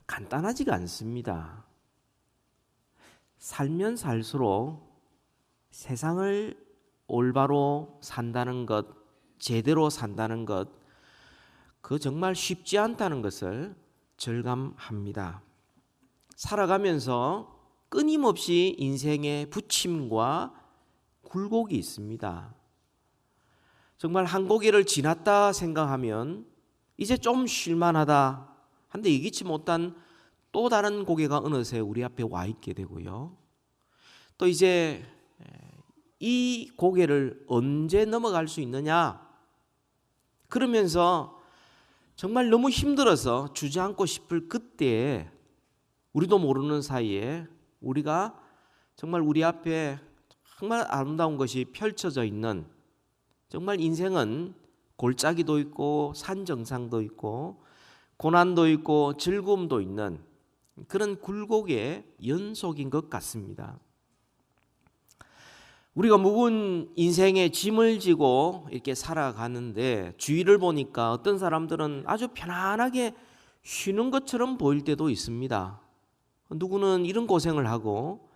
간단하지가 않습니다. 살면 살수록 세상을 올바로 산다는 것, 제대로 산다는 것, 그 정말 쉽지 않다는 것을 절감합니다. 살아가면서 끊임없이 인생의 부침과 굴곡이 있습니다. 정말 한 고개를 지났다 생각하면 이제 좀 쉴만하다 한데 예기치 못한 또 다른 고개가 어느새 우리 앞에 와 있게 되고요. 또 이제 이 고개를 언제 넘어갈 수 있느냐, 그러면서 정말 너무 힘들어서 주저앉고 싶을 그때에 우리도 모르는 사이에 우리가 정말 우리 앞에 정말 아름다운 것이 펼쳐져 있는, 정말 인생은 골짜기도 있고 산정상도 있고 고난도 있고 즐거움도 있는 그런 굴곡의 연속인 것 같습니다. 우리가 무거운 인생의 짐을 지고 이렇게 살아가는데 주위를 보니까 어떤 사람들은 아주 편안하게 쉬는 것처럼 보일 때도 있습니다. 누구는 이런 고생을 하고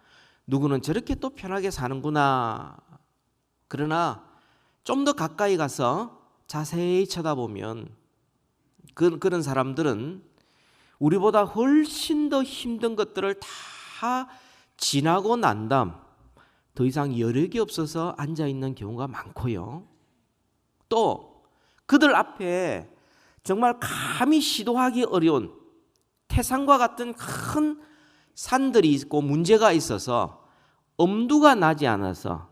누구는 저렇게 또 편하게 사는구나. 그러나 좀 더 가까이 가서 자세히 쳐다보면 그런 사람들은 우리보다 훨씬 더 힘든 것들을 다 지나고 난 다음 더 이상 여력이 없어서 앉아있는 경우가 많고요. 또 그들 앞에 정말 감히 시도하기 어려운 태산과 같은 큰 산들이 있고 문제가 있어서 엄두가 나지 않아서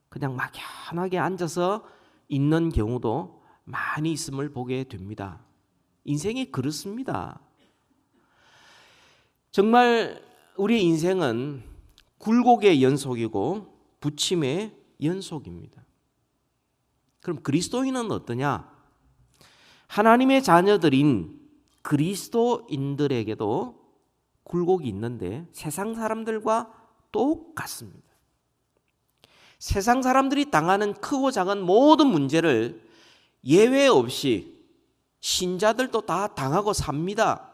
그냥 막연하게 앉아서 있는 경우도 많이 있음을 보게 됩니다. 인생이 그렇습니다. 정말 우리의 인생은 굴곡의 연속이고 부침의 연속입니다. 그럼 그리스도인은 어떠냐? 하나님의 자녀들인 그리스도인들에게도 굴곡이 있는데 세상 사람들과 똑같습니다. 세상 사람들이 당하는 크고 작은 모든 문제를 예외 없이 신자들도 다 당하고 삽니다.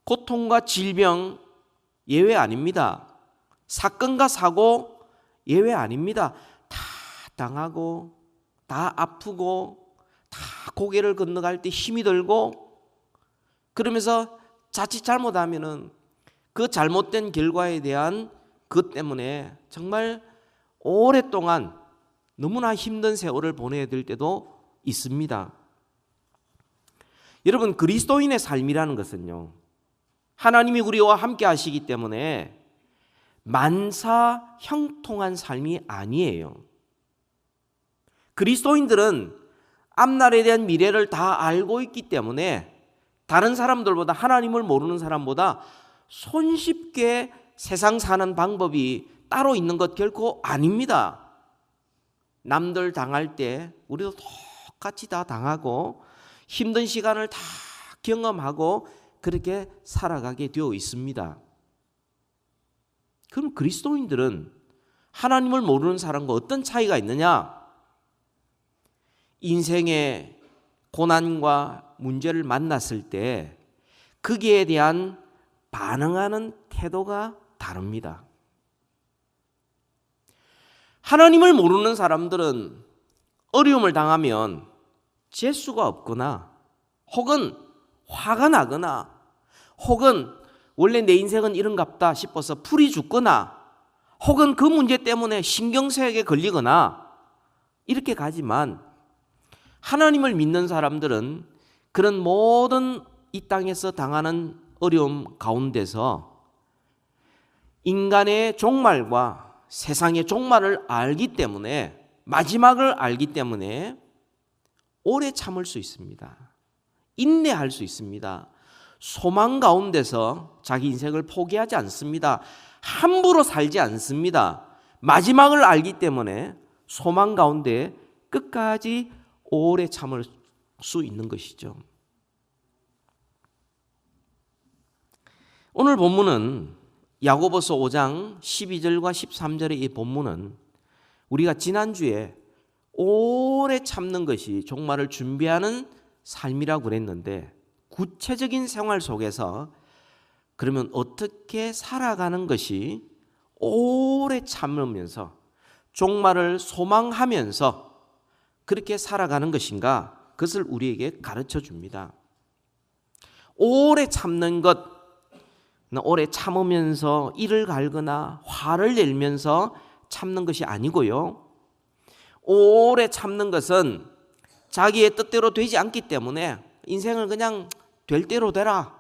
고통과 질병 예외 아닙니다. 사건과 사고 예외 아닙니다. 다 당하고 다 아프고 다 고개를 건너갈 때 힘이 들고 그러면서 자칫 잘못하면은 그 잘못된 결과에 대한 그것 때문에 정말 오랫동안 너무나 힘든 세월을 보내야 될 때도 있습니다. 여러분, 그리스도인의 삶이라는 것은요, 하나님이 우리와 함께 하시기 때문에 만사 형통한 삶이 아니에요. 그리스도인들은 앞날에 대한 미래를 다 알고 있기 때문에 다른 사람들보다, 하나님을 모르는 사람보다 손쉽게 세상 사는 방법이 따로 있는 것 결코 아닙니다. 남들 당할 때 우리도 똑같이 다 당하고 힘든 시간을 다 경험하고 그렇게 살아가게 되어 있습니다. 그럼 그리스도인들은 하나님을 모르는 사람과 어떤 차이가 있느냐? 인생의 고난과 문제를 만났을 때 거기에 대한 반응하는 태도가 다릅니다. 하나님을 모르는 사람들은 어려움을 당하면 재수가 없거나 혹은 화가 나거나 혹은 원래 내 인생은 이런갑다 싶어서 풀이 죽거나 혹은 그 문제 때문에 신경쇠약에 걸리거나 이렇게 가지만 하나님을 믿는 사람들은 그런 모든 이 땅에서 당하는 어려움 가운데서 인간의 종말과 세상의 종말을 알기 때문에, 마지막을 알기 때문에 오래 참을 수 있습니다. 인내할 수 있습니다. 소망 가운데서 자기 인생을 포기하지 않습니다. 함부로 살지 않습니다. 마지막을 알기 때문에 소망 가운데 끝까지 오래 참을 수 있는 것이죠. 오늘 본문은 야고보서 5장 12절과 13절의 이 본문은 우리가 지난주에 오래 참는 것이 종말을 준비하는 삶이라고 그랬는데 구체적인 생활 속에서 그러면 어떻게 살아가는 것이 오래 참으면서 종말을 소망하면서 그렇게 살아가는 것인가? 그것을 우리에게 가르쳐 줍니다. 오래 참는 것, 오래 참으면서 이를 갈거나 화를 내면서 참는 것이 아니고요. 오래 참는 것은 자기의 뜻대로 되지 않기 때문에 인생을 그냥 될 대로 되라,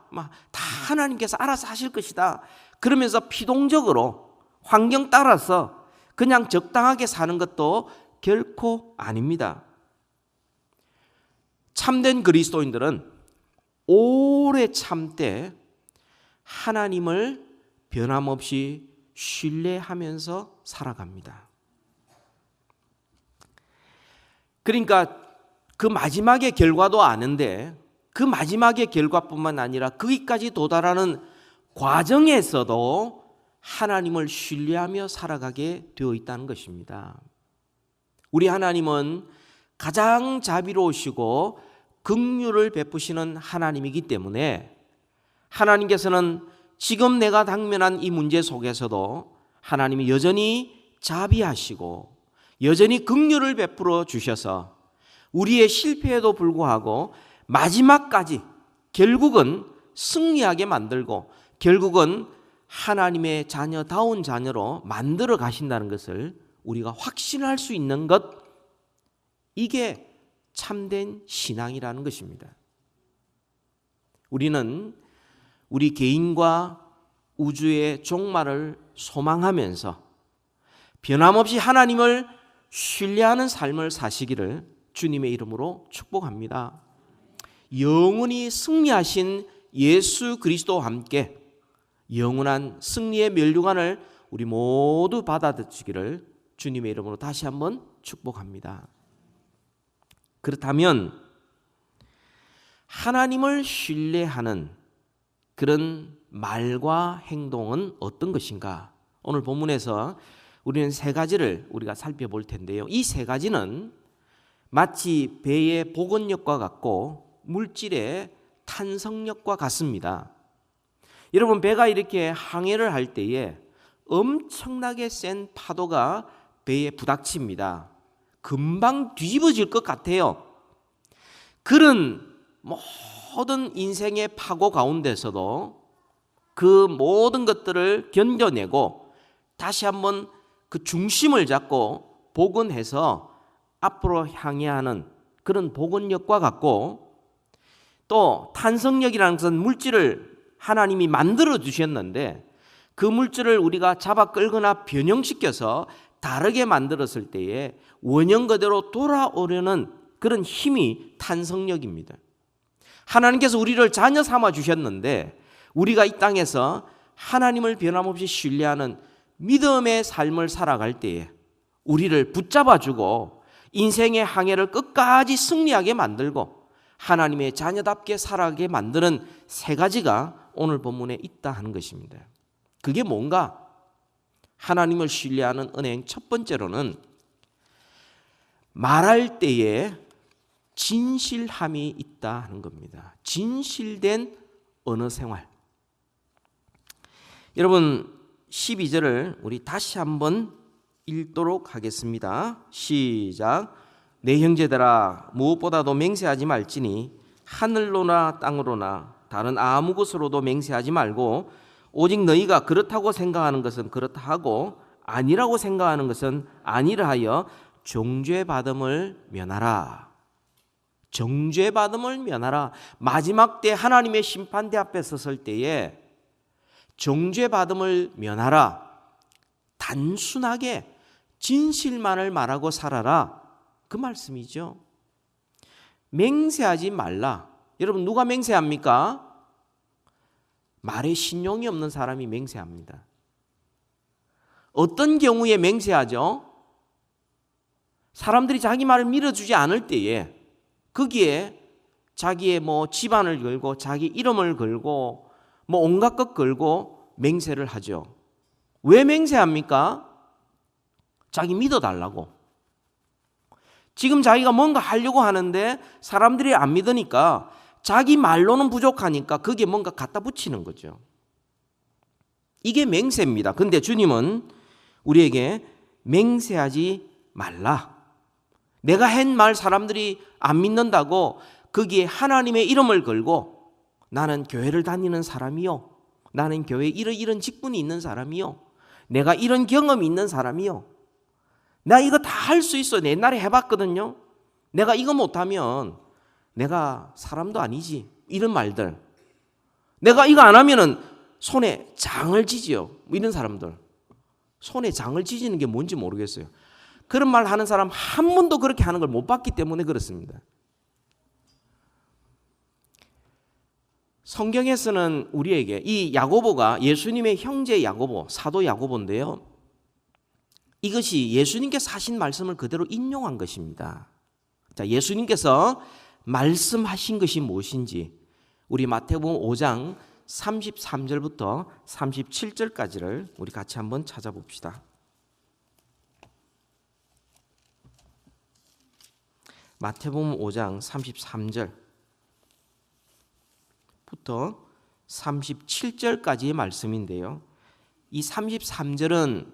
다 하나님께서 알아서 하실 것이다, 그러면서 피동적으로 환경 따라서 그냥 적당하게 사는 것도 결코 아닙니다. 참된 그리스도인들은 오래 참되 하나님을 변함없이 신뢰하면서 살아갑니다. 그러니까 그 마지막의 결과도 아는데 그 마지막의 결과뿐만 아니라 거기까지 도달하는 과정에서도 하나님을 신뢰하며 살아가게 되어 있다는 것입니다. 우리 하나님은 가장 자비로우시고 긍휼을 베푸시는 하나님이기 때문에 하나님께서는 지금 내가 당면한 이 문제 속에서도 하나님이 여전히 자비하시고 여전히 긍휼을 베풀어 주셔서 우리의 실패에도 불구하고 마지막까지 결국은 승리하게 만들고 결국은 하나님의 자녀다운 자녀로 만들어 가신다는 것을 우리가 확신할 수 있는 것, 이게 참된 신앙이라는 것입니다. 우리는 우리 개인과 우주의 종말을 소망하면서 변함없이 하나님을 신뢰하는 삶을 사시기를 주님의 이름으로 축복합니다. 영원히 승리하신 예수 그리스도와 함께 영원한 승리의 면류관을 우리 모두 받아들이기를 주님의 이름으로 다시 한번 축복합니다. 그렇다면 하나님을 신뢰하는 그런 말과 행동은 어떤 것인가? 오늘 본문에서 우리는 세 가지를 우리가 살펴볼 텐데요. 이 세 가지는 마치 배의 복원력과 같고 물질의 탄성력과 같습니다. 여러분, 배가 이렇게 항해를 할 때에 엄청나게 센 파도가 배에 부닥칩니다. 금방 뒤집어질 것 같아요. 그런 모든 인생의 파고 가운데서도 그 모든 것들을 견뎌내고 다시 한번 그 중심을 잡고 복원해서 앞으로 향해하는 그런 복원력과 같고, 또 탄성력이라는 것은 물질을 하나님이 만들어 주셨는데 그 물질을 우리가 잡아 끌거나 변형시켜서 다르게 만들었을 때에 원형 그대로 돌아오려는 그런 힘이 탄성력입니다. 하나님께서 우리를 자녀 삼아 주셨는데 우리가 이 땅에서 하나님을 변함없이 신뢰하는 믿음의 삶을 살아갈 때에 우리를 붙잡아주고 인생의 항해를 끝까지 승리하게 만들고 하나님의 자녀답게 살아가게 만드는 세 가지가 오늘 본문에 있다 하는 것입니다. 그게 뭔가? 하나님을 신뢰하는 은행 첫 번째로는 말할 때에 진실함이 있다 하는 겁니다. 진실된 언어 생활. 여러분, 12절을 우리 다시 한번 읽도록 하겠습니다. 시작. 내 형제들아, 무엇보다도 맹세하지 말지니 하늘로나 땅으로나 다른 아무 곳으로도 맹세하지 말고 오직 너희가 그렇다고 생각하는 것은 그렇다 하고 아니라고 생각하는 것은 아니라 하여 정죄받음을 면하라. 정죄받음을 면하라. 마지막 때 하나님의 심판대 앞에 섰을 때에 정죄받음을 면하라. 단순하게 진실만을 말하고 살아라. 그 말씀이죠. 맹세하지 말라. 여러분, 누가 맹세합니까? 말에 신용이 없는 사람이 맹세합니다. 어떤 경우에 맹세하죠? 사람들이 자기 말을 믿어주지 않을 때에 거기에 자기의 집안을 걸고 자기 이름을 걸고 온갖 것 걸고 맹세를 하죠. 왜 맹세합니까? 자기 믿어달라고. 지금 자기가 뭔가 하려고 하는데 사람들이 안 믿으니까 자기 말로는 부족하니까 거기에 뭔가 갖다 붙이는 거죠. 이게 맹세입니다. 근데 주님은 우리에게 맹세하지 말라. 내가 한 말 사람들이 안 믿는다고 거기에 하나님의 이름을 걸고 나는 교회를 다니는 사람이요, 나는 교회에 이런 직분이 있는 사람이요, 내가 이런 경험이 있는 사람이요, 나 이거 다 할 수 있어, 내 옛날에 해봤거든요, 내가 이거 못하면 내가 사람도 아니지, 이런 말들, 내가 이거 안 하면은 손에 장을 지지요, 이런 사람들. 손에 장을 지지는 게 뭔지 모르겠어요. 그런 말 하는 사람 한 번도 그렇게 하는 걸 못 봤기 때문에 그렇습니다. 성경에서는 우리에게 이 야고보가 예수님의 형제 야고보, 사도 야고보인데요, 이것이 예수님께서 하신 말씀을 그대로 인용한 것입니다. 자, 예수님께서 말씀하신 것이 무엇인지 우리 마태복음 5장 33절부터 37절까지를 우리 같이 한번 찾아봅시다. 마태복음 5장 33절부터 37절까지의 말씀인데요, 이 33절은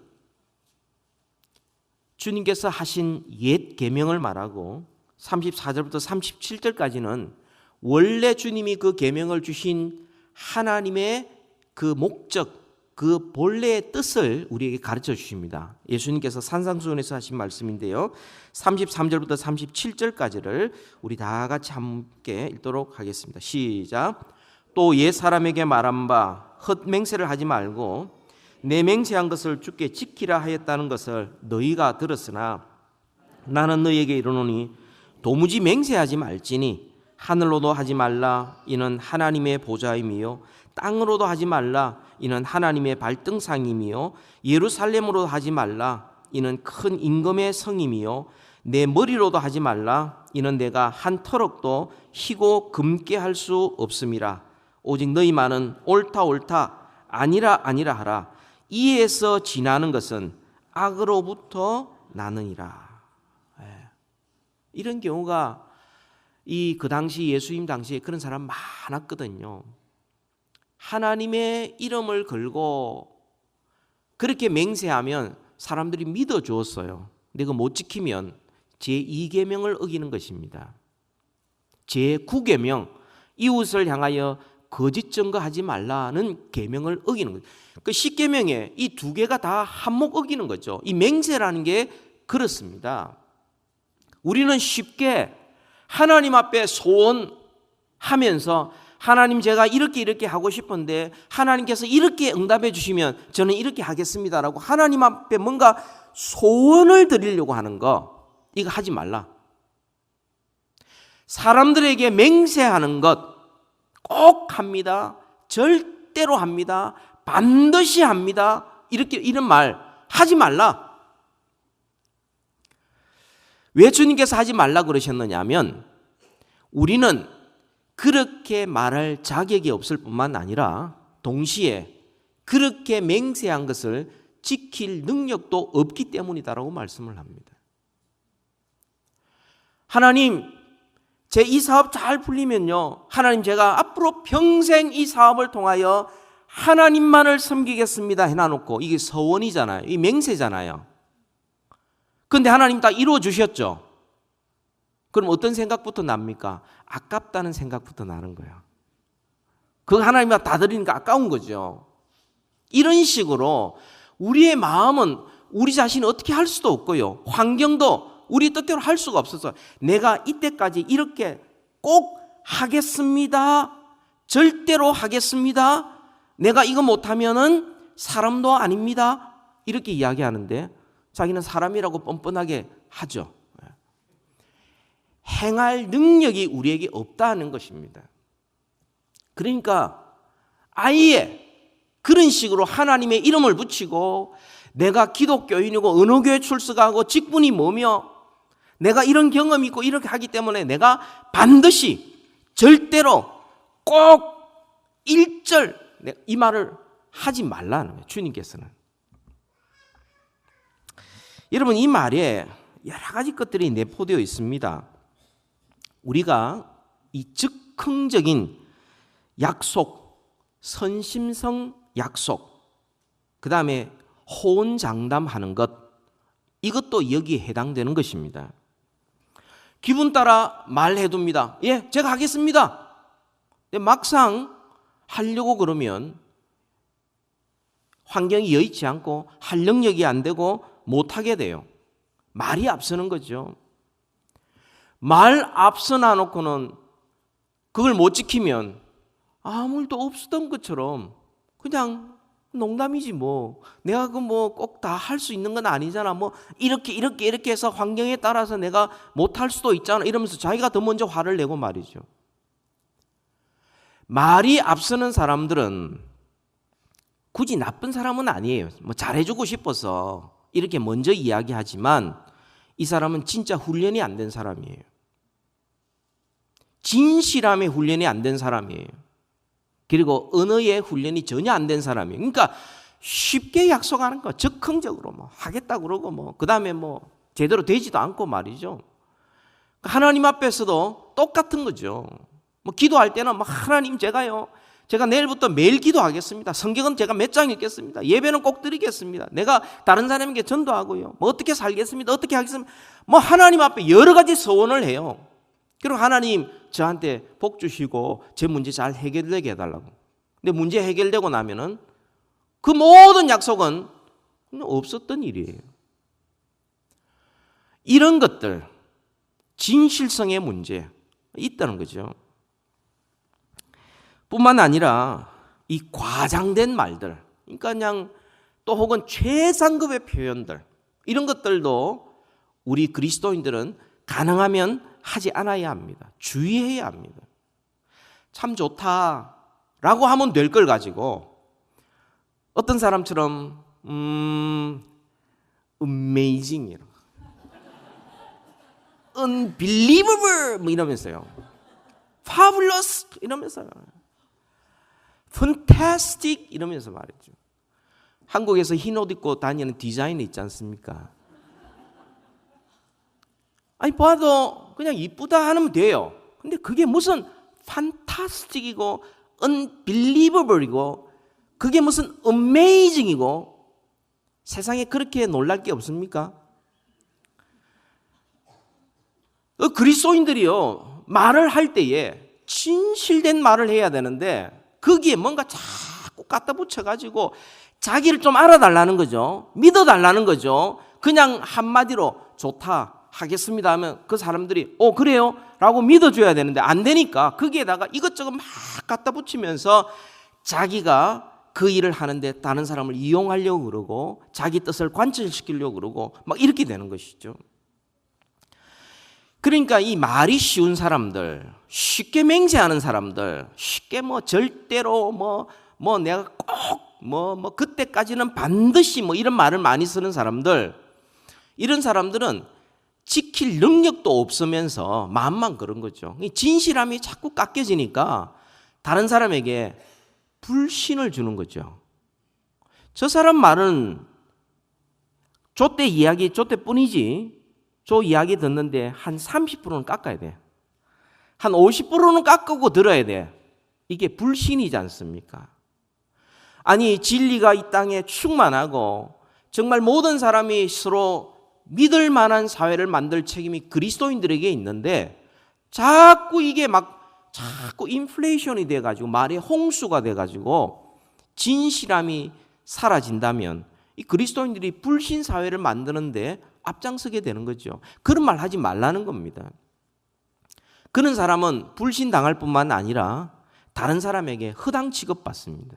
주님께서 하신 옛 계명을 말하고 34절부터 37절까지는 원래 주님이 그 계명을 주신 하나님의 그 목적, 그 본래의 뜻을 우리에게 가르쳐 주십니다. 예수님께서 산상수훈에서 하신 말씀인데요, 33절부터 37절까지를 우리 다 같이 함께 읽도록 하겠습니다. 시작. 또 옛 사람에게 말한 바 헛맹세를 하지 말고 내 맹세한 것을 주께 지키라 하였다는 것을 너희가 들었으나 나는 너희에게 이르노니 도무지 맹세하지 말지니 하늘로도 하지 말라, 이는 하나님의 보좌임이요, 땅으로도 하지 말라, 이는 하나님의 발등상임이요, 예루살렘으로 하지 말라, 이는 큰 임금의 성임이요, 내 머리로도 하지 말라, 이는 내가 한 터럭도 희고 금게 할 수 없음이라. 오직 너희만은 옳다 옳다 아니라 아니라 하라. 이에서 지나는 것은 악으로부터 나느니라. 이런 경우가 그 당시 예수님 당시에 그런 사람 많았거든요. 하나님의 이름을 걸고 그렇게 맹세하면 사람들이 믿어 주었어요. 근데 그거 못 지키면 제2계명을 어기는 것입니다. 제9계명, 이웃을 향하여 거짓 증거하지 말라는 계명을 어기는 거죠. 그 10계명에 이 두 개가 다 한몫 어기는 거죠. 이 맹세라는 게 그렇습니다. 우리는 쉽게 하나님 앞에 소원하면서 하나님 제가 이렇게 하고 싶은데 하나님께서 이렇게 응답해 주시면 저는 이렇게 하겠습니다라고 하나님 앞에 뭔가 소원을 드리려고 하는 거, 이거 하지 말라. 사람들에게 맹세하는 것 꼭 합니다, 절대로 합니다, 반드시 합니다, 이런 말 하지 말라. 왜 주님께서 하지 말라 그러셨느냐면 우리는 그렇게 말할 자격이 없을 뿐만 아니라 동시에 그렇게 맹세한 것을 지킬 능력도 없기 때문이다라고 말씀을 합니다. 하나님, 제 이 사업 잘 풀리면요, 하나님 제가 앞으로 평생 이 사업을 통하여 하나님만을 섬기겠습니다 해놔놓고, 이게 서원이잖아요. 이 맹세잖아요. 그런데 하나님 다 이루어 주셨죠. 그럼 어떤 생각부터 납니까? 아깝다는 생각부터 나는 거예요. 그거 하나님한테 다 드리니까 아까운 거죠. 이런 식으로 우리의 마음은 우리 자신이 어떻게 할 수도 없고요, 환경도 우리 뜻대로 할 수가 없어서 내가 이때까지 이렇게 꼭 하겠습니다, 절대로 하겠습니다, 내가 이거 못하면은 사람도 아닙니다, 이렇게 이야기하는데 자기는 사람이라고 뻔뻔하게 하죠. 행할 능력이 우리에게 없다는 것입니다. 그러니까 아예 그런 식으로 하나님의 이름을 붙이고 내가 기독교인이고 어느 교회 출석하고 직분이 뭐며 내가 이런 경험이 있고 이렇게 하기 때문에 내가 반드시 절대로 꼭 일절 이 말을 하지 말라는 거예요, 주님께서는. 여러분, 이 말에 여러 가지 것들이 내포되어 있습니다. 우리가 이 즉흥적인 약속, 선심성 약속, 그 다음에 호언장담하는 것, 이것도 여기에 해당되는 것입니다. 기분 따라 말해둡니다. 예, 제가 하겠습니다. 근데 막상 하려고 그러면 환경이 여의치 않고 할 능력이 안 되고 못하게 돼요. 말이 앞서는 거죠. 말 앞서 놔놓고는 그걸 못 지키면 아무 일도 없었던 것처럼 그냥 농담이지 뭐. 내가 그 뭐 꼭 다 할 수 있는 건 아니잖아. 뭐 이렇게 해서 환경에 따라서 내가 못할 수도 있잖아. 이러면서 자기가 더 먼저 화를 내고 말이죠. 말이 앞서는 사람들은 굳이 나쁜 사람은 아니에요. 뭐 잘해주고 싶어서 이렇게 먼저 이야기하지만 이 사람은 진짜 훈련이 안 된 사람이에요. 진실함의 훈련이 안 된 사람이에요. 그리고 언어의 훈련이 전혀 안 된 사람이에요. 그러니까 쉽게 약속하는 거, 즉흥적으로 뭐 하겠다 그러고 뭐 그다음에 뭐 제대로 되지도 않고 말이죠. 하나님 앞에서도 똑같은 거죠. 뭐 기도할 때는 뭐 하나님 제가 내일부터 매일 기도하겠습니다. 성경은 제가 몇 장 읽겠습니다. 예배는 꼭 드리겠습니다. 내가 다른 사람에게 전도하고요. 뭐 어떻게 살겠습니다. 어떻게 하겠습니다. 뭐 하나님 앞에 여러 가지 소원을 해요. 그리고 하나님 저한테 복 주시고 제 문제 잘 해결되게 해달라고. 근데 문제 해결되고 나면은 그 모든 약속은 없었던 일이에요. 이런 것들, 진실성의 문제 있다는 거죠. 뿐만 아니라 이 과장된 말들, 그러니까 그냥 또 혹은 최상급의 표현들, 이런 것들도 우리 그리스도인들은 가능하면 하지 않아야 합니다. 주의해야 합니다. 참 좋다라고 하면 될 걸 가지고 어떤 사람처럼 amazing, unbelievable 뭐 이러면서요. fabulous 이러면서요. fantastic 이러면서 말이죠. 한국에서 흰 옷 입고 다니는 디자이너 있지 않습니까? 아니 봐도 그냥 이쁘다 하면 돼요. 근데 그게 무슨 fantastic이고 unbelievable이고 그게 무슨 amazing이고 세상에 그렇게 놀랄 게 없습니까? 그리스도인들이요 말을 할 때에 진실된 말을 해야 되는데 거기에 뭔가 자꾸 갖다 붙여가지고 자기를 좀 알아달라는 거죠. 믿어달라는 거죠. 그냥 한마디로 좋다 하겠습니다 하면 그 사람들이 그래요? 라고 믿어줘야 되는데 안 되니까 거기에다가 이것저것 막 갖다 붙이면서 자기가 그 일을 하는데 다른 사람을 이용하려고 그러고 자기 뜻을 관철시키려고 그러고 막 이렇게 되는 것이죠. 그러니까 이 말이 쉬운 사람들, 쉽게 맹세하는 사람들, 쉽게 뭐 절대로 뭐 내가 꼭 그때까지는 반드시 뭐 이런 말을 많이 쓰는 사람들, 이런 사람들은 지킬 능력도 없으면서 마음만 그런 거죠. 진실함이 자꾸 깎여지니까 다른 사람에게 불신을 주는 거죠. 저 사람 말은 저때 이야기 저때뿐이지 저 이야기 듣는데 한 30%는 깎아야 돼. 한 50%는 깎고 들어야 돼. 이게 불신이지 않습니까? 아니 진리가 이 땅에 충만하고 정말 모든 사람이 서로 믿을 만한 사회를 만들 책임이 그리스도인들에게 있는데 자꾸 이게 자꾸 인플레이션이 돼가지고 말의 홍수가 돼가지고 진실함이 사라진다면 이 그리스도인들이 불신 사회를 만드는데 앞장서게 되는 거죠. 그런 말 하지 말라는 겁니다. 그런 사람은 불신 당할 뿐만 아니라 다른 사람에게 허당 취급받습니다.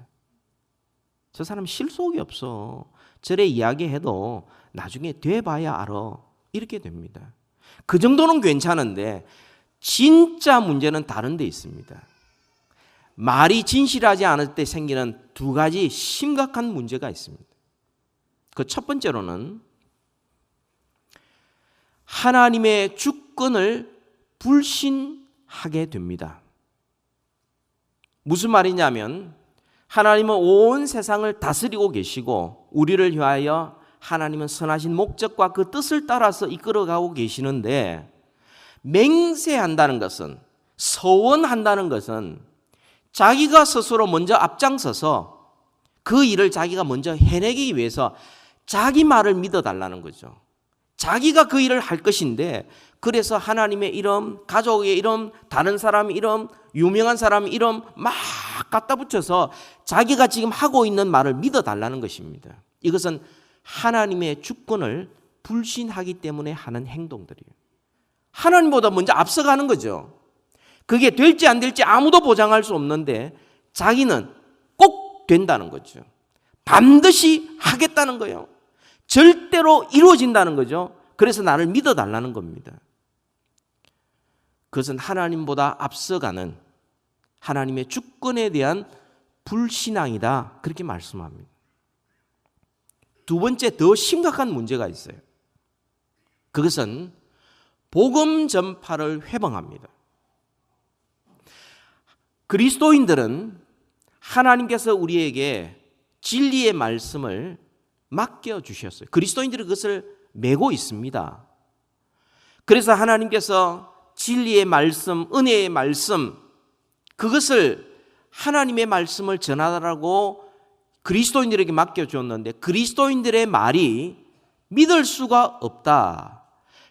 저 사람 실속이 없어. 저래 이야기해도 나중에 돼봐야 알아. 이렇게 됩니다. 그 정도는 괜찮은데 진짜 문제는 다른 데 있습니다. 말이 진실하지 않을 때 생기는 두 가지 심각한 문제가 있습니다. 그 첫 번째로는 하나님의 주권을 불신하게 됩니다. 무슨 말이냐면 하나님은 온 세상을 다스리고 계시고 우리를 위하여 하나님은 선하신 목적과 그 뜻을 따라서 이끌어가고 계시는데 맹세한다는 것은 서원한다는 것은 자기가 스스로 먼저 앞장서서 그 일을 자기가 먼저 해내기 위해서 자기 말을 믿어달라는 거죠. 자기가 그 일을 할 것인데, 그래서 하나님의 이름, 가족의 이름, 다른 사람 이름, 유명한 사람 이름 막 갖다 붙여서 자기가 지금 하고 있는 말을 믿어달라는 것입니다. 이것은 하나님의 주권을 불신하기 때문에 하는 행동들이에요. 하나님보다 먼저 앞서가는 거죠. 그게 될지 안 될지 아무도 보장할 수 없는데 자기는 꼭 된다는 거죠. 반드시 하겠다는 거예요. 절대로 이루어진다는 거죠. 그래서 나를 믿어달라는 겁니다. 그것은 하나님보다 앞서가는 하나님의 주권에 대한 불신앙이다, 그렇게 말씀합니다. 두 번째, 더 심각한 문제가 있어요. 그것은 복음 전파를 회방합니다. 그리스도인들은 하나님께서 우리에게 진리의 말씀을 맡겨주셨어요. 그리스도인들이 그것을 메고 있습니다. 그래서 하나님께서 진리의 말씀, 은혜의 말씀, 그것을 하나님의 말씀을 전하라고 그리스도인들에게 맡겨주었는데 그리스도인들의 말이 믿을 수가 없다.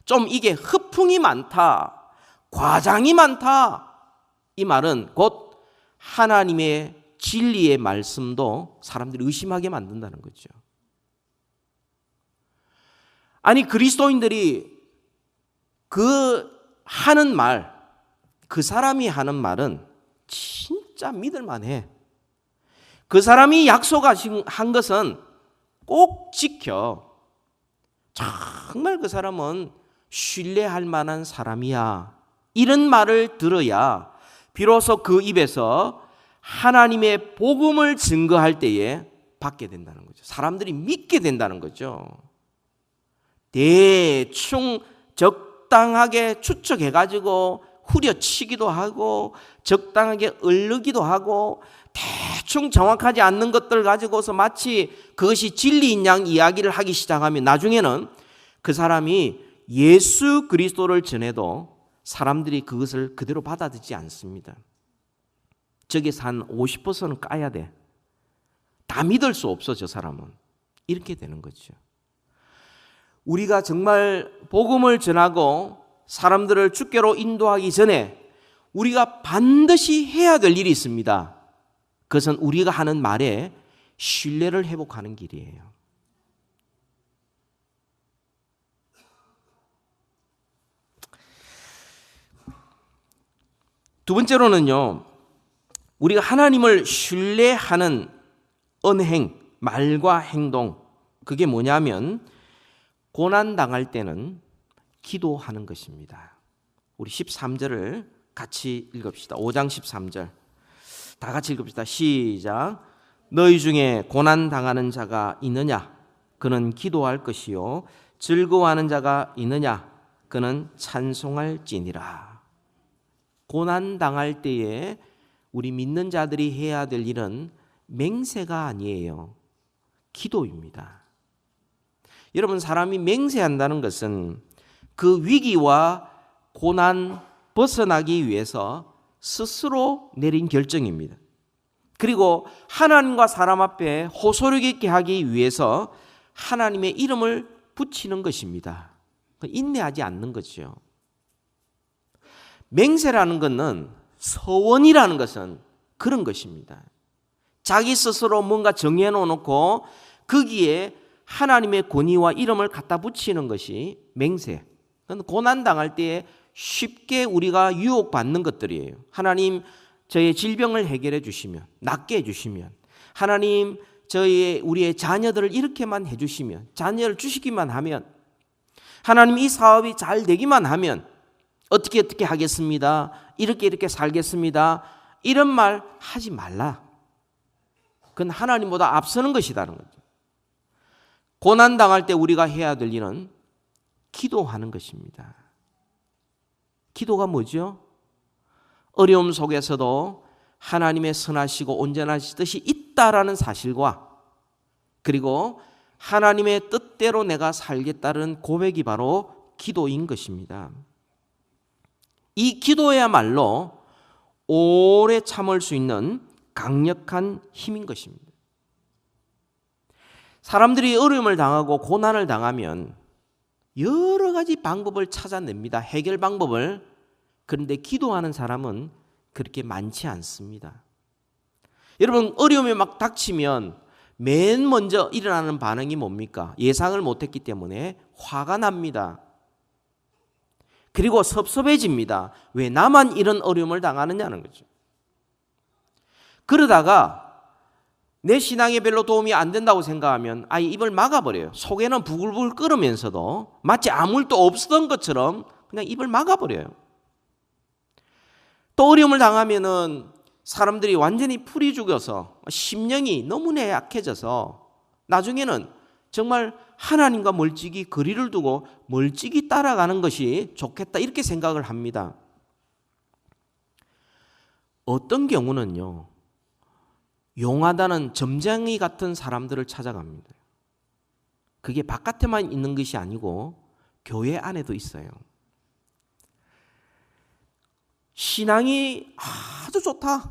좀 이게 허풍이 많다. 과장이 많다. 이 말은 곧 하나님의 진리의 말씀도 사람들이 의심하게 만든다는 거죠. 아니, 그리스도인들이 그 하는 말, 그 사람이 하는 말은 진짜 믿을만해. 그 사람이 약속한 것은 꼭 지켜. 정말 그 사람은 신뢰할 만한 사람이야. 이런 말을 들어야 비로소 그 입에서 하나님의 복음을 증거할 때에 받게 된다는 거죠. 사람들이 믿게 된다는 거죠. 대충 적당하게 추측해가지고 후려치기도 하고 적당하게 얼르기도 하고 대충 정확하지 않는 것들 가지고서 마치 그것이 진리인 양 이야기를 하기 시작하면 나중에는 그 사람이 예수 그리스도를 전해도 사람들이 그것을 그대로 받아들이지 않습니다. 저기서 한 50%는 까야 돼. 다 믿을 수 없어, 저 사람은. 이렇게 되는 거죠. 우리가 정말 복음을 전하고 사람들을 주께로 인도하기 전에 우리가 반드시 해야 될 일이 있습니다. 그것은 우리가 하는 말에 신뢰를 회복하는 길이에요. 두 번째로는요, 우리가 하나님을 신뢰하는 언행, 말과 행동, 그게 뭐냐면 고난당할 때는 기도하는 것입니다. 우리 13절을 같이 읽읍시다. 5장 13절 다 같이 읽읍시다. 시작. 너희 중에 고난당하는 자가 있느냐? 그는 기도할 것이요 즐거워하는 자가 있느냐? 그는 찬송할지니라. 고난당할 때에 우리 믿는 자들이 해야 될 일은 맹세가 아니에요. 기도입니다. 여러분, 사람이 맹세한다는 것은 그 위기와 고난 벗어나기 위해서 스스로 내린 결정입니다. 그리고 하나님과 사람 앞에 호소력 있게 하기 위해서 하나님의 이름을 붙이는 것입니다. 인내하지 않는 거죠. 맹세라는 것은, 서원이라는 것은 그런 것입니다. 자기 스스로 뭔가 정해놓고 거기에 하나님의 권위와 이름을 갖다 붙이는 것이 맹세. 고난당할 때에 쉽게 우리가 유혹받는 것들이에요. 하나님, 저의 질병을 해결해 주시면, 낫게 해주시면, 하나님, 우리의 자녀들을 이렇게만 해주시면, 자녀를 주시기만 하면, 하나님, 이 사업이 잘 되기만 하면 어떻게 하겠습니다. 이렇게 살겠습니다. 이런 말 하지 말라. 그건 하나님보다 앞서는 것이라는 거죠. 고난당할 때 우리가 해야 될 일은 기도하는 것입니다. 기도가 뭐죠? 어려움 속에서도 하나님의 선하시고 온전하신 뜻이 있다라는 사실과 그리고 하나님의 뜻대로 내가 살겠다는 고백이 바로 기도인 것입니다. 이 기도야말로 오래 참을 수 있는 강력한 힘인 것입니다. 사람들이 어려움을 당하고 고난을 당하면 여러 가지 방법을 찾아냅니다. 해결 방법을. 그런데 기도하는 사람은 그렇게 많지 않습니다. 여러분, 어려움이 막 닥치면 맨 먼저 일어나는 반응이 뭡니까? 예상을 못했기 때문에 화가 납니다. 그리고 섭섭해집니다. 왜 나만 이런 어려움을 당하느냐는 거죠. 그러다가 내 신앙에 별로 도움이 안 된다고 생각하면 아예 입을 막아버려요. 속에는 부글부글 끓으면서도 마치 아무 일도 없었던 것처럼 그냥 입을 막아버려요. 또 어려움을 당하면은 사람들이 완전히 풀이 죽어서 심령이 너무나 약해져서 나중에는 정말 하나님과 멀찍이 거리를 두고 멀찍이 따라가는 것이 좋겠다 이렇게 생각을 합니다. 어떤 경우는요, 용하다는 점쟁이 같은 사람들을 찾아갑니다. 그게 바깥에만 있는 것이 아니고 교회 안에도 있어요. 신앙이 아주 좋다.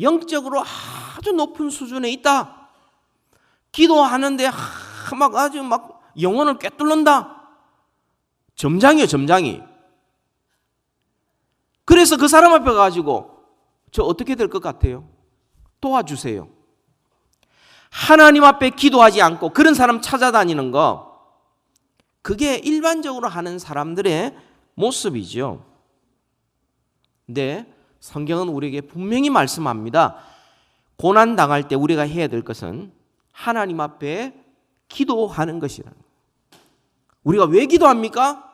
영적으로 아주 높은 수준에 있다. 기도하는데 아주 영혼을 꿰뚫는다. 점장이에요, 점장이. 그래서 그 사람 앞에 가지고 저 어떻게 될 것 같아요? 도와주세요. 하나님 앞에 기도하지 않고 그런 사람 찾아다니는 거, 그게 일반적으로 하는 사람들의 모습이죠. 근데 성경은 우리에게 분명히 말씀합니다. 고난 당할 때 우리가 해야 될 것은 하나님 앞에 기도하는 것이라는 거예요. 우리가 왜 기도합니까?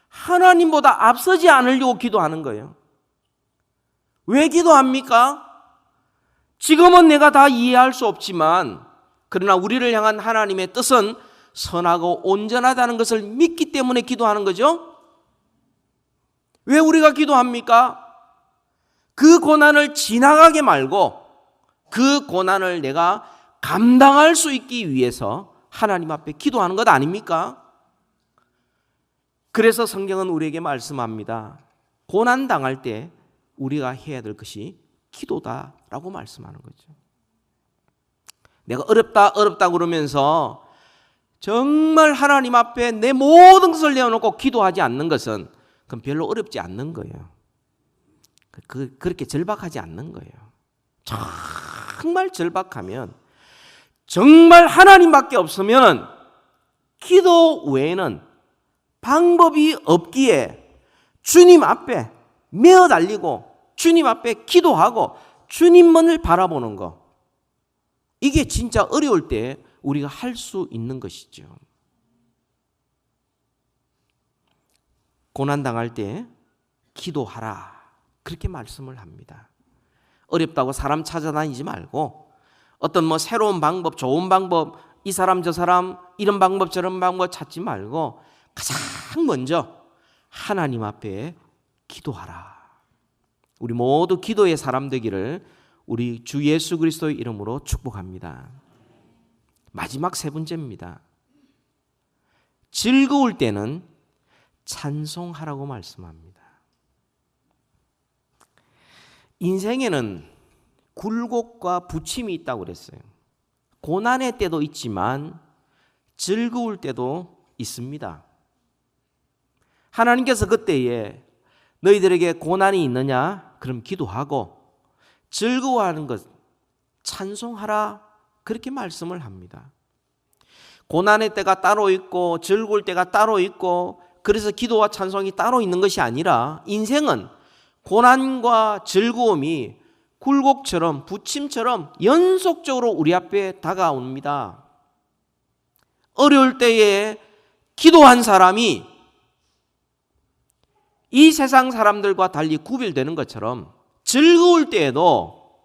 하나님보다 앞서지 않으려고 기도하는 거예요. 왜 기도합니까? 지금은 내가 다 이해할 수 없지만 그러나 우리를 향한 하나님의 뜻은 선하고 온전하다는 것을 믿기 때문에 기도하는 거죠. 왜 우리가 기도합니까? 그 고난을 지나가게 말고 그 고난을 내가 감당할 수 있기 위해서 하나님 앞에 기도하는 것 아닙니까? 그래서 성경은 우리에게 말씀합니다. 고난 당할 때 우리가 해야 될 것이 기도다라고 말씀하는 거죠. 내가 어렵다 그러면서 정말 하나님 앞에 내 모든 것을 내어놓고 기도하지 않는 것은 그건 별로 어렵지 않는 거예요. 그렇게 절박하지 않는 거예요. 정말 절박하면, 정말 하나님밖에 없으면 기도 외에는 방법이 없기에 주님 앞에 메어 달리고 주님 앞에 기도하고 주님만을 바라보는 거, 이게 진짜 어려울 때 우리가 할 수 있는 것이죠. 고난당할 때 기도하라, 그렇게 말씀을 합니다. 어렵다고 사람 찾아다니지 말고 어떤 새로운 방법, 좋은 방법, 이 사람 저 사람 이런 방법 저런 방법 찾지 말고 가장 먼저 하나님 앞에 기도하라. 우리 모두 기도의 사람 되기를 우리 주 예수 그리스도의 이름으로 축복합니다. 마지막 세 번째입니다. 즐거울 때는 찬송하라고 말씀합니다. 인생에는 굴곡과 부침이 있다고 그랬어요. 고난의 때도 있지만 즐거울 때도 있습니다. 하나님께서 그때에 너희들에게 고난이 있느냐? 그럼 기도하고 즐거워하는 것 찬송하라, 그렇게 말씀을 합니다. 고난의 때가 따로 있고 즐거울 때가 따로 있고 그래서 기도와 찬송이 따로 있는 것이 아니라 인생은 고난과 즐거움이 굴곡처럼 부침처럼 연속적으로 우리 앞에 다가옵니다. 어려울 때에 기도한 사람이 이 세상 사람들과 달리 구별되는 것처럼 즐거울 때에도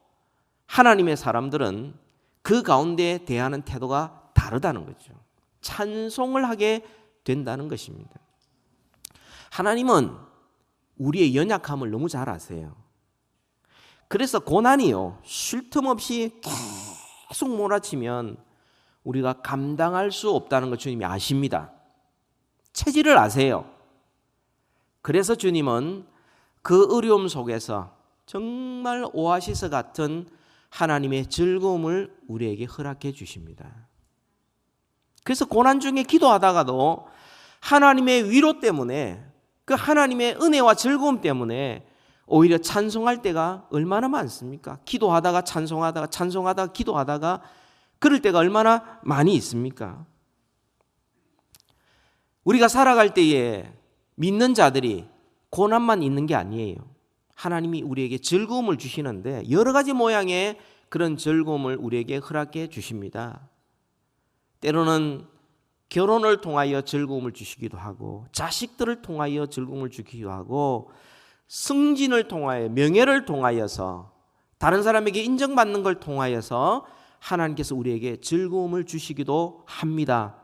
하나님의 사람들은 그 가운데 대하는 태도가 다르다는 거죠. 찬송을 하게 된다는 것입니다. 하나님은 우리의 연약함을 너무 잘 아세요. 그래서 고난이요, 쉴 틈 없이 계속 몰아치면 우리가 감당할 수 없다는 걸 주님이 아십니다. 체질을 아세요. 그래서 주님은 그 어려움 속에서 정말 오아시스 같은 하나님의 즐거움을 우리에게 허락해 주십니다. 그래서 고난 중에 기도하다가도 하나님의 위로 때문에, 그 하나님의 은혜와 즐거움 때문에 오히려 찬송할 때가 얼마나 많습니까? 기도하다가 찬송하다가 기도하다가 그럴 때가 얼마나 많이 있습니까? 우리가 살아갈 때에 믿는 자들이 고난만 있는 게 아니에요. 하나님이 우리에게 즐거움을 주시는데 여러 가지 모양의 그런 즐거움을 우리에게 허락해 주십니다. 때로는 결혼을 통하여 즐거움을 주시기도 하고, 자식들을 통하여 즐거움을 주기도 하고, 승진을 통하여, 명예를 통하여서, 다른 사람에게 인정받는 걸 통하여서 하나님께서 우리에게 즐거움을 주시기도 합니다.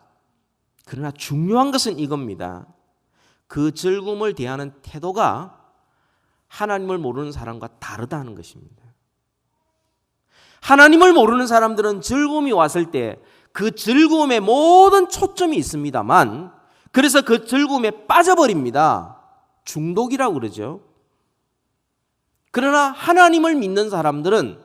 그러나 중요한 것은 이겁니다. 그 즐거움을 대하는 태도가 하나님을 모르는 사람과 다르다는 것입니다. 하나님을 모르는 사람들은 즐거움이 왔을 때 그 즐거움에 모든 초점이 있습니다만, 그래서 그 즐거움에 빠져버립니다. 중독이라고 그러죠. 그러나 하나님을 믿는 사람들은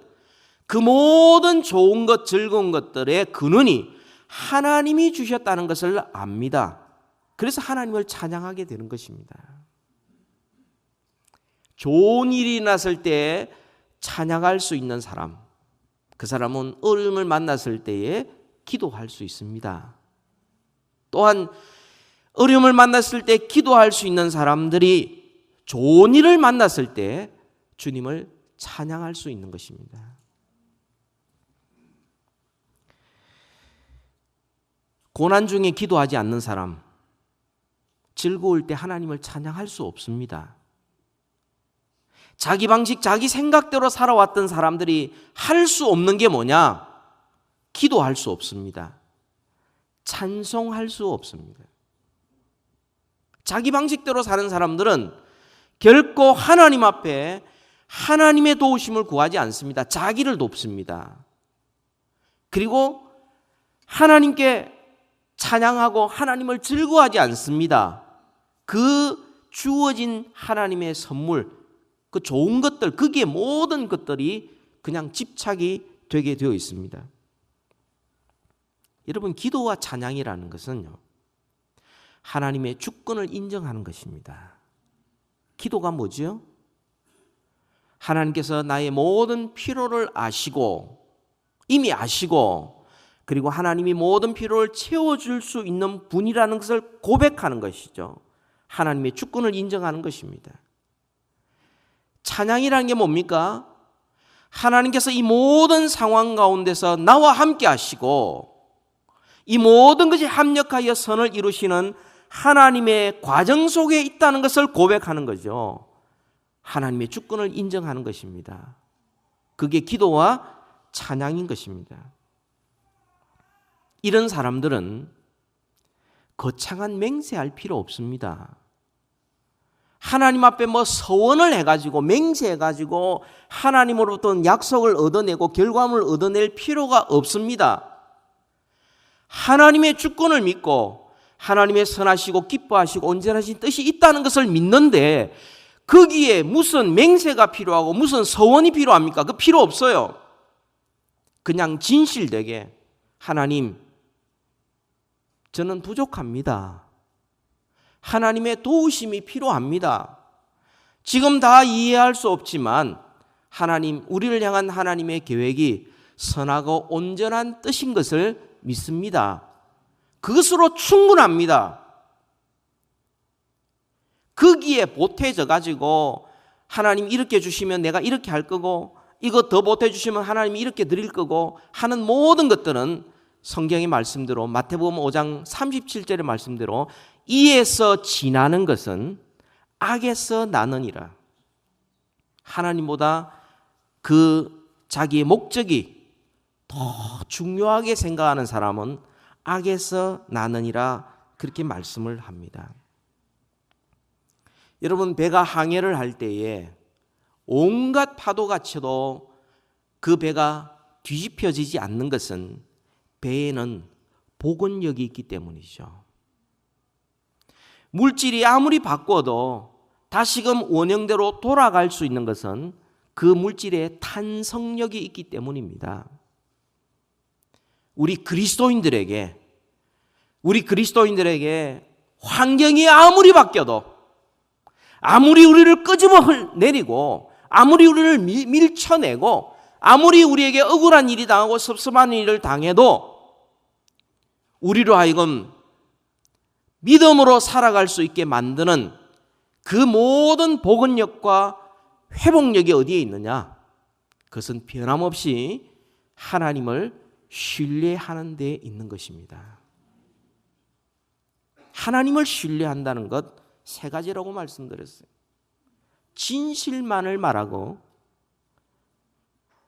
그 모든 좋은 것, 즐거운 것들의 근원이 하나님이 주셨다는 것을 압니다. 그래서 하나님을 찬양하게 되는 것입니다. 좋은 일이 났을 때 찬양할 수 있는 사람, 그 사람은 어려움을 만났을 때에 기도할 수 있습니다. 또한 어려움을 만났을 때 기도할 수 있는 사람들이 좋은 일을 만났을 때 주님을 찬양할 수 있는 것입니다. 고난 중에 기도하지 않는 사람, 즐거울 때 하나님을 찬양할 수 없습니다. 자기 방식, 자기 생각대로 살아왔던 사람들이 할 수 없는 게 뭐냐? 기도할 수 없습니다. 찬송할 수 없습니다. 자기 방식대로 사는 사람들은 결코 하나님 앞에 하나님의 도우심을 구하지 않습니다. 자기를 돕습니다. 그리고 하나님께 찬양하고 하나님을 즐거워하지 않습니다. 그 주어진 하나님의 선물, 그 좋은 것들, 거기에 모든 것들이 그냥 집착이 되게 되어 있습니다. 여러분, 기도와 찬양이라는 것은요, 하나님의 주권을 인정하는 것입니다. 기도가 뭐죠? 하나님께서 나의 모든 필요를 아시고, 이미 아시고, 그리고 하나님이 모든 필요를 채워줄 수 있는 분이라는 것을 고백하는 것이죠. 하나님의 주권을 인정하는 것입니다. 찬양이라는 게 뭡니까? 하나님께서 이 모든 상황 가운데서 나와 함께 하시고 이 모든 것이 합력하여 선을 이루시는 하나님의 과정 속에 있다는 것을 고백하는 거죠. 하나님의 주권을 인정하는 것입니다. 그게 기도와 찬양인 것입니다. 이런 사람들은 거창한 맹세할 필요 없습니다. 하나님 앞에 서원을 해가지고 맹세해가지고 하나님으로부터 약속을 얻어내고 결과물을 얻어낼 필요가 없습니다. 하나님의 주권을 믿고 하나님의 선하시고 기뻐하시고 온전하신 뜻이 있다는 것을 믿는데 거기에 무슨 맹세가 필요하고 무슨 서원이 필요합니까? 그 필요 없어요. 그냥 진실되게 하나님, 저는 부족합니다. 하나님의 도우심이 필요합니다. 지금 다 이해할 수 없지만 하나님, 우리를 향한 하나님의 계획이 선하고 온전한 뜻인 것을 믿습니다. 그것으로 충분합니다. 거기에 보태져 가지고 하나님 이렇게 주시면 내가 이렇게 할 거고 이거 더 보태주시면 하나님이 이렇게 드릴 거고 하는 모든 것들은 성경의 말씀대로 마태복음 5장 37절의 말씀대로 이에서 지나는 것은 악에서 나느니라. 하나님보다 그 자기의 목적이 더 중요하게 생각하는 사람은 악에서 나느니라, 그렇게 말씀을 합니다. 여러분, 배가 항해를 할 때에 온갖 파도가 쳐도 그 배가 뒤집혀지지 않는 것은 배에는 복원력이 있기 때문이죠. 물질이 아무리 바꿔도 다시금 원형대로 돌아갈 수 있는 것은 그 물질의 탄성력이 있기 때문입니다. 우리 그리스도인들에게 환경이 아무리 바뀌어도, 아무리 우리를 끄집어 내리고, 아무리 우리를 밀쳐내고, 아무리 우리에게 억울한 일이 당하고 섭섭한 일을 당해도 우리로 하여금 믿음으로 살아갈 수 있게 만드는 그 모든 복원력과 회복력이 어디에 있느냐? 그것은 변함없이 하나님을 신뢰하는 데 있는 것입니다. 하나님을 신뢰한다는 것 세 가지라고 말씀드렸어요. 진실만을 말하고,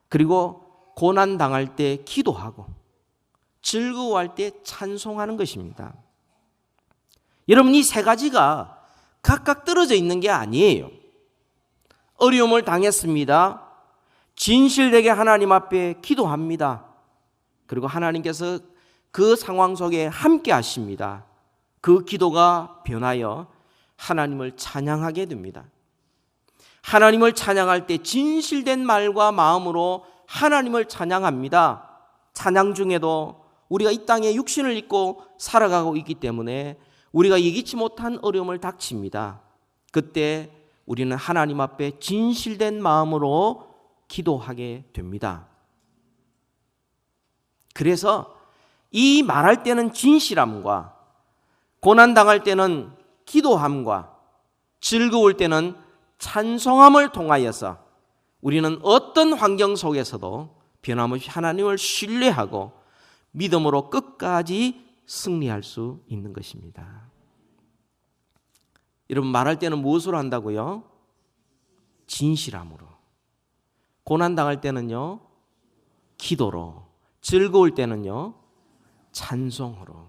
그리고 고난 당할 때 기도하고, 즐거워할 때 찬송하는 것입니다. 여러분, 이 세 가지가 각각 떨어져 있는 게 아니에요. 어려움을 당했습니다. 진실되게 하나님 앞에 기도합니다. 그리고 하나님께서 그 상황 속에 함께 하십니다. 그 기도가 변하여 하나님을 찬양하게 됩니다. 하나님을 찬양할 때 진실된 말과 마음으로 하나님을 찬양합니다. 찬양 중에도 우리가 이 땅에 육신을 입고 살아가고 있기 때문에 우리가 예기치 못한 어려움을 닥칩니다. 그때 우리는 하나님 앞에 진실된 마음으로 기도하게 됩니다. 그래서 이 말할 때는 진실함과, 고난당할 때는 기도함과, 즐거울 때는 찬송함을 통하여서 우리는 어떤 환경 속에서도 변함없이 하나님을 신뢰하고 믿음으로 끝까지 승리할 수 있는 것입니다. 여러분, 말할 때는 무엇으로 한다고요? 진실함으로. 고난당할 때는요, 기도로. 즐거울 때는요, 찬송으로.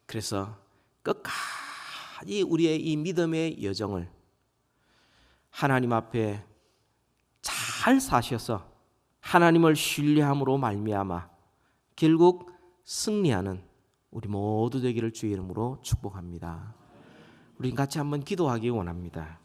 그래서 끝까지 우리의 이 믿음의 여정을 하나님 앞에 잘 사셔서 하나님을 신뢰함으로 말미암아 결국 승리하는 우리 모두 되기를 주의 이름으로 축복합니다. 우리 같이 한번 기도하기 원합니다.